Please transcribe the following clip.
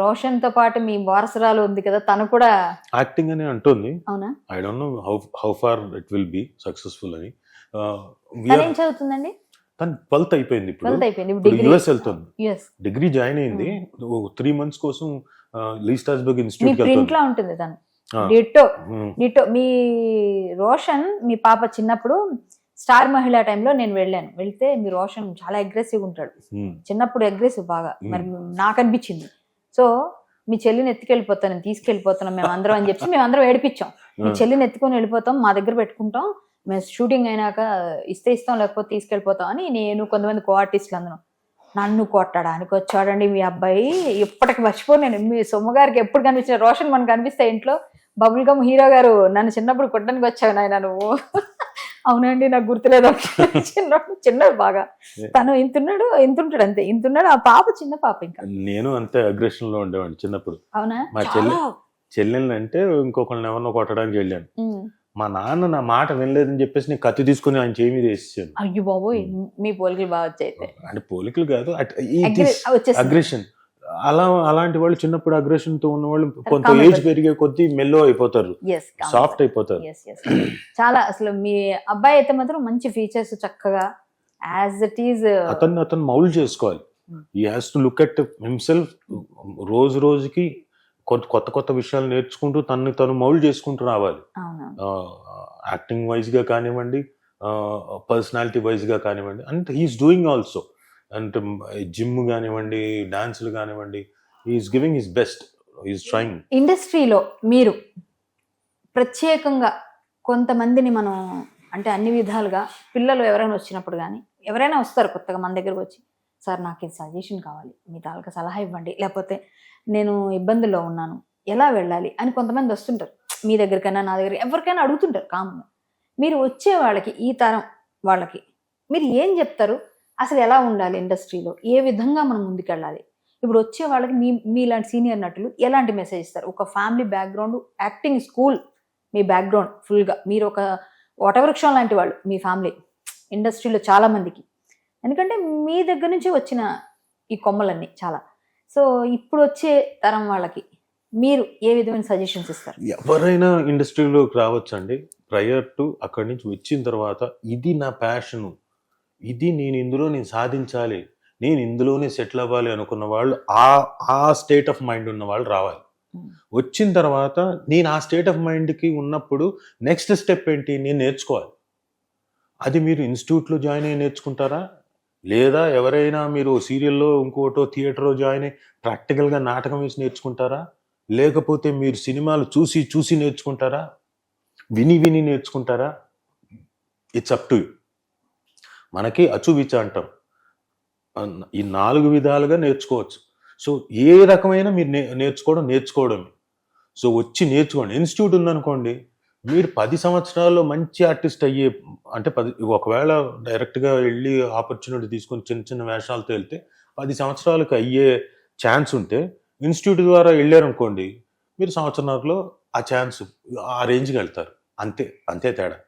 రోషన్ తో పాటు మీ వారసురాలు ఉంది కదా, తను కూడా యాక్టింగ్ అని అంటుంది. అవునా? I don't know how far it will be successful అని. తను ఏం చదువుతుందండి? తను 12th అయిపోయింది, ఇప్పుడు 12th అయిపోయింది, యుఎస్ వెళ్తుంది, డిగ్రీ జాయిన్ అయింది. 3 months కోసం లీ స్ట్రాస్బర్గ్ ఇన్స్టిట్యూట్ ప్రింట్ లా ఉంటుంది తను. Ditto ditto. మీ రోషన్, మీ పాప చిన్నప్పుడు స్టార్ మహిళా టైంలో నేను వెళ్తే మీ రోషన్ చాలా అగ్రెసివ్ ఉంటాడు చిన్నప్పుడు, అగ్రెసివ్ బాగా. మరి నాకు అనిపించింది, సో మీ చెల్లిని ఎత్తుకెళ్ళిపోతాను, నేను తీసుకెళ్ళిపోతున్నాం మేమందరం అని చెప్పి మేమందరం ఏడిపించాం. మీ చెల్లిని ఎత్తుకొని వెళ్ళిపోతాం, మా దగ్గర పెట్టుకుంటాం, మేము షూటింగ్ అయినాక ఇస్తే ఇస్తాం, లేకపోతే తీసుకెళ్ళిపోతాం అని నేను, కొంతమంది కో ఆర్టిస్టులు అందరం. నన్ను కొట్టడానికి వచ్చాడండి మీ అబ్బాయి, ఇప్పటికి మర్చిపోను నేను. మీ సొమ్మగారికి ఎప్పుడు కనిపించిన రోషన్ మనకు కనిపిస్తే ఇంట్లో, బబుల్ గమ్ హీరో గారు నన్ను చిన్నప్పుడు కొట్టడానికి వచ్చావు నాయన నువ్వు. అవునండి నాకు గుర్తులేదు. చిన్నడు బాగా, తను ఇంతున్నాడు అంతే, ఇంతున్నాడు. ఆ పాప చిన్న పాప. ఇంకా నేను అంతే అగ్రెషన్ లో ఉండేవాడిని చిన్నప్పుడు. అవునా? మా చెల్లెల్ని అంటే ఇంకొకరిని ఎవరినో కొట్టడానికి వెళ్ళాను. మా నాన్న నా మాట వినలేదని చెప్పేసి నేను కత్తి తీసుకుని ఆయన చేయి మీద వేసేసాను. అయ్యో బాబోయ్, మీ పోలికలు బాగా వచ్చాయి. అంటే పోలికలు కాదు, అగ్రెషన్. అలాంటి వాళ్ళు చిన్నప్పుడు అగ్రెషన్ తో ఉన్న వాళ్ళు కొంత ఏజ్ పెరిగే కొద్దీ మెల్లో అయిపోతారు, సాఫ్ట్ అయిపోతారు. చాలా అసలు మీ అబ్బాయి అయితే మాత్రం మంచి ఫీచర్స్, చక్కగా యాజ్ ఇట్ ఈజ్ అతను మౌల్డ్ చేసుకోవాలి. He has to look at himself. రోజు రోజుకి కొత్త విషయాలు నేర్చుకుంటూ తను మౌల్డ్ చేసుకుంటూ రావాలి. యాక్టింగ్ వైజ్ గా కానివ్వండి, పర్సనాలిటీ వైజ్ గా కానివ్వండి. And he's doing also. అంటే జిమ్ కానివ్వండి, డాన్సులు కానివ్వండి, he's giving his best, he's trying. ఇండస్ట్రీలో మీరు ప్రత్యేకంగా కొంతమందిని మనం, అంటే అన్ని విధాలుగా పిల్లలు ఎవరైనా వచ్చినప్పుడు కానీ, ఎవరైనా వస్తారు కొత్తగా మన దగ్గరకు వచ్చి, సార్ నాకు ఇది సజెషన్ కావాలి, మీ తాలూకా సలహా ఇవ్వండి, లేకపోతే నేను ఇబ్బందుల్లో ఉన్నాను, ఎలా వెళ్ళాలి అని కొంతమంది వస్తుంటారు. మీ దగ్గరికైనా నా దగ్గర ఎవరికైనా అడుగుతుంటారు కామన్గా. మీరు వచ్చే వాళ్ళకి, ఈ తరం వాళ్ళకి మీరు ఏం చెప్తారు? అసలు ఎలా ఉండాలి ఇండస్ట్రీలో, ఏ విధంగా మనం ముందుకెళ్ళాలి? ఇప్పుడు వచ్చే వాళ్ళకి మీలాంటి సీనియర్ నటులు ఎలాంటి మెసేజ్ ఇస్తారు? ఒక ఫ్యామిలీ బ్యాక్గ్రౌండ్, యాక్టింగ్ స్కూల్ మీ బ్యాక్గ్రౌండ్ ఫుల్గా, మీరు ఒక వటవృక్షం లాంటి వాళ్ళు మీ ఫ్యామిలీ ఇండస్ట్రీలో చాలా మందికి, ఎందుకంటే మీ దగ్గర నుంచి వచ్చిన ఈ కొమ్మలన్నీ చాలా. సో ఇప్పుడు వచ్చే తరం వాళ్ళకి మీరు ఏ విధమైన సజెషన్స్ ఇస్తారు? ఎవరైనా ఇండస్ట్రీలోకి రావచ్చండి. ప్రయర్ టు అక్కడి నుంచి వచ్చిన తర్వాత, ఇది నా ప్యాషను, ఇది నేను సాధించాలి, నేను ఇందులోనే సెటిల్ అవ్వాలి అనుకున్న వాళ్ళు, ఆ స్టేట్ ఆఫ్ మైండ్ ఉన్న వాళ్ళు రావాలి. వచ్చిన తర్వాత నేను ఆ స్టేట్ ఆఫ్ మైండ్కి ఉన్నప్పుడు నెక్స్ట్ స్టెప్ ఏంటి, నేను నేర్చుకోవాలి. అది మీరు ఇన్స్టిట్యూట్లో జాయిన్ అయ్యి నేర్చుకుంటారా, లేదా ఎవరైనా మీరు సీరియల్లో ఇంకోటో థియేటర్లో జాయిన్ అయ్యి ప్రాక్టికల్గా నాటకం వేసి నేర్చుకుంటారా, లేకపోతే మీరు సినిమాలు చూసి నేర్చుకుంటారా, విని నేర్చుకుంటారా? It's up to you. మనకి అచువిచ అంటాం, ఈ 4 విధాలుగా నేర్చుకోవచ్చు. సో ఏ రకమైన మీరు నేర్చుకోవడమే. సో వచ్చి నేర్చుకోండి. ఇన్స్టిట్యూట్ ఉందనుకోండి, మీరు 10 సంవత్సరాల్లో మంచి ఆర్టిస్ట్ అయ్యే, అంటే ఒకవేళ డైరెక్ట్గా వెళ్ళి ఆపర్చునిటీ తీసుకొని చిన్న వేషాలతో వెళ్తే 10 సంవత్సరాలకు అయ్యే ఛాన్స్ ఉంటే, ఇన్స్టిట్యూట్ ద్వారా వెళ్ళారనుకోండి, మీరు సంవత్సరంలో ఆ ఛాన్స్, ఆ రేంజ్కి వెళ్తారు. అంతే తేడా.